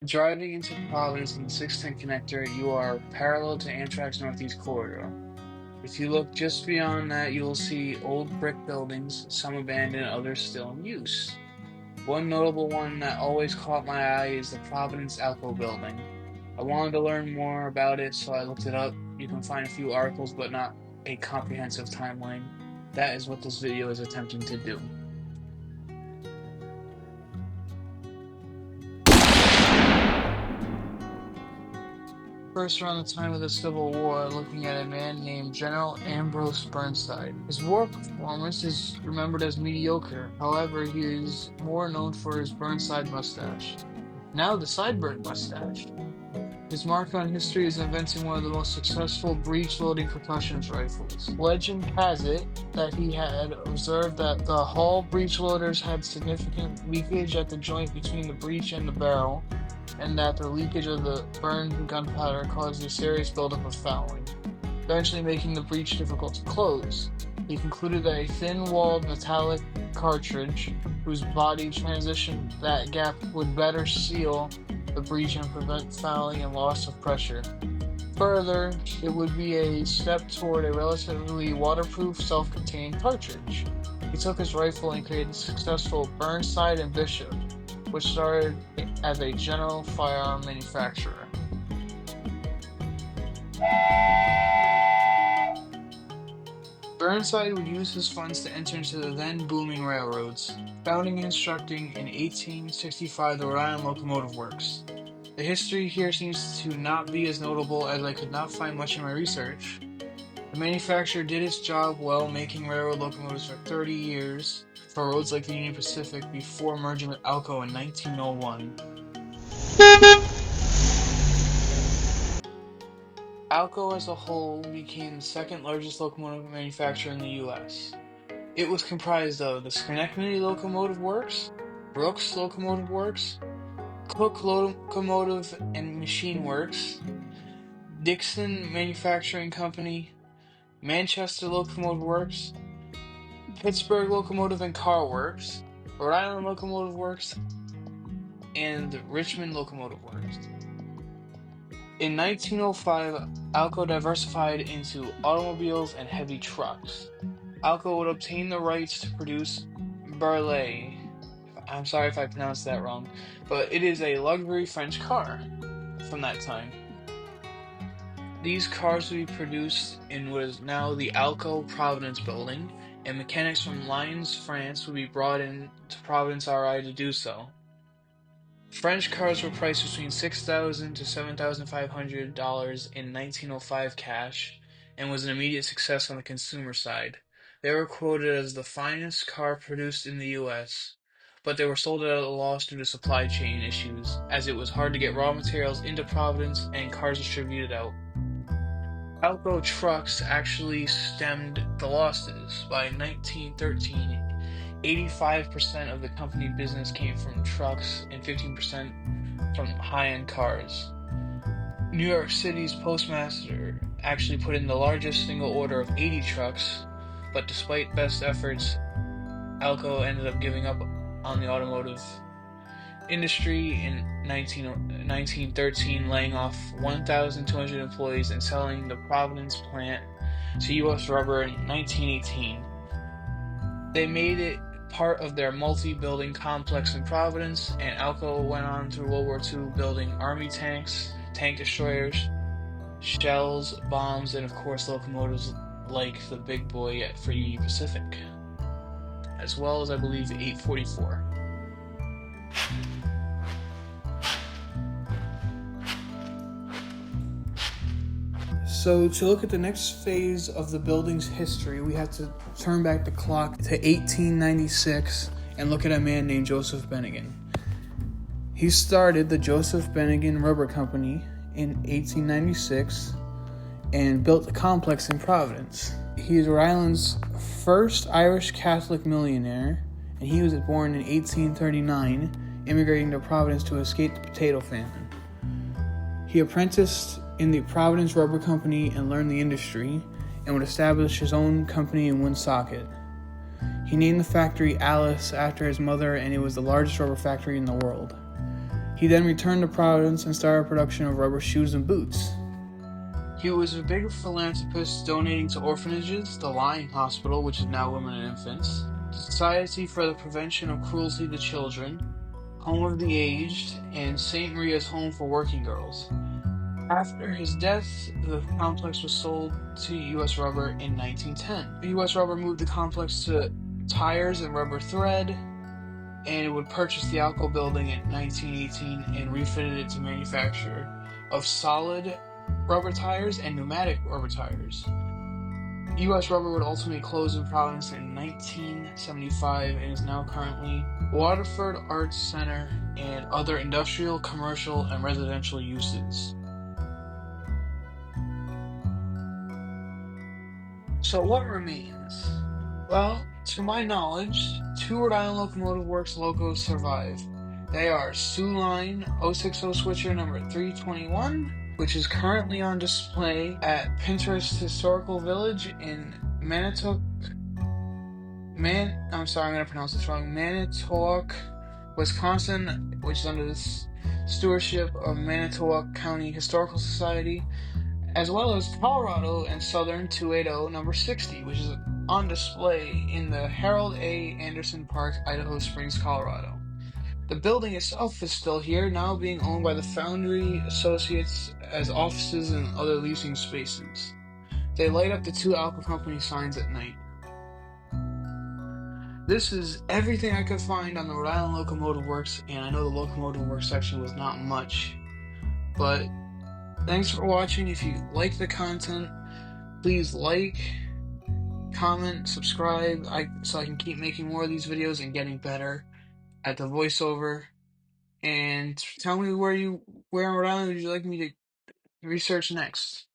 Driving into Providence in the 610 connector, you are parallel to Amtrak's Northeast Corridor. If you look just beyond that, you will see old brick buildings, some abandoned, others still in use. One notable one that always caught my eye is the Providence ALCO building. I wanted to learn more about it, so I looked it up. You can find a few articles, but not a comprehensive timeline. That is what this video is attempting to do. First around the time of the Civil War, looking at a man named General Ambrose Burnside. His war performance is remembered as mediocre, however, he is more known for his Burnside mustache. Now the sideburn mustache. His mark on history is inventing one of the most successful breech-loading percussion rifles. Legend has it that he had observed that the Hall breech loaders had significant leakage at the joint between the breech and the barrel, and that the leakage of the burned gunpowder caused a serious buildup of fouling, eventually making the breech difficult to close. He concluded that a thin-walled metallic cartridge, whose body transitioned that gap, would better seal the breech and prevent fouling and loss of pressure. Further, it would be a step toward a relatively waterproof, self-contained cartridge. He took his rifle and created the successful Burnside and Bishop, which started as a general firearm manufacturer. Burnside would use his funds to enter into the then booming railroads, founding and constructing in 1865 the Rhode Island Locomotive Works. The history here seems to not be as notable as I could not find much in my research. The manufacturer did its job well, making railroad locomotives for 30 years for roads like the Union Pacific before merging with ALCO in 1901. ALCO as a whole became the second largest locomotive manufacturer in the U.S. It was comprised of the Schenectady Locomotive Works, Brooks Locomotive Works, Cook Locomotive and Machine Works, Dixon Manufacturing Company, Manchester Locomotive Works, Pittsburgh Locomotive and Car Works, Rhode Island Locomotive Works, and Richmond Locomotive Works. In 1905, ALCO diversified into automobiles and heavy trucks. ALCO would obtain the rights to produce Burley. I'm sorry if I pronounced that wrong, but it is a luxury French car from that time. These cars would be produced in what is now the ALCO Providence building, and mechanics from Lyons, France would be brought in to Providence, RI to do so. French cars were priced between $6,000 to $7,500 in 1905 cash, and was an immediate success on the consumer side. They were quoted as the finest car produced in the U.S., but they were sold at a loss due to supply chain issues, as it was hard to get raw materials into Providence and cars distributed out. ALCO trucks actually stemmed the losses. By 1913, 85% of the company business came from trucks and 15% from high-end cars. New York City's postmaster actually put in the largest single order of 80 trucks, but despite best efforts, ALCO ended up giving up on the automotive industry in 1913, laying off 1,200 employees and selling the Providence plant to U.S. Rubber in 1918. They made it part of their multi-building complex in Providence, and ALCO went on through World War II building Army tanks, tank destroyers, shells, bombs, and of course locomotives like the big boy for Union Pacific, as well as I believe the 844. So to look at the next phase of the building's history, we have to turn back the clock to 1896 and look at a man named Joseph Bennigan. He started the Joseph Bennigan Rubber Company in 1896 and built a complex in Providence. He is Rhode Island's first Irish Catholic millionaire, and he was born in 1839, immigrating to Providence to escape the potato famine. He apprenticed in the Providence Rubber Company and learned the industry, and would establish his own company in Woonsocket. He named the factory Alice after his mother, and it was the largest rubber factory in the world. He then returned to Providence and started production of rubber shoes and boots. He was a big philanthropist, donating to orphanages, the Lying Hospital, which is now Women and Infants, the Society for the Prevention of Cruelty to Children, Home of the Aged, and St. Maria's Home for Working Girls. After his death, the complex was sold to U.S. Rubber in 1910. U.S. Rubber moved the complex to tires and rubber thread, and it would purchase the ALCO building in 1918 and refitted it to manufacture of solid rubber tires and pneumatic rubber tires. U.S. Rubber would ultimately close in Providence in 1975 and is now currently Waterford Arts Center and other industrial, commercial, and residential uses. So what remains? Well, to my knowledge, 2 Rhode Island Locomotive Works locos survive. They are Sioux Line 060 switcher number 321, which is currently on display at Pinterest Historical Village in Manitowoc, Manitowoc, Wisconsin, which is under the stewardship of Manitowoc County Historical Society, as well as Colorado and Southern 280 number 60, which is on display in the Harold A. Anderson Park, Idaho Springs, Colorado. The building itself is still here, now being owned by the Foundry Associates as offices and other leasing spaces. They light up the 2 ALCO company signs at night. This is everything I could find on the Rhode Island Locomotive Works, and I know the Locomotive Works section was not much, but thanks for watching. If you like the content, please like, comment, subscribe, so I can keep making more of these videos and getting better at the voiceover. And tell me where in Rhode Island would you like me to research next.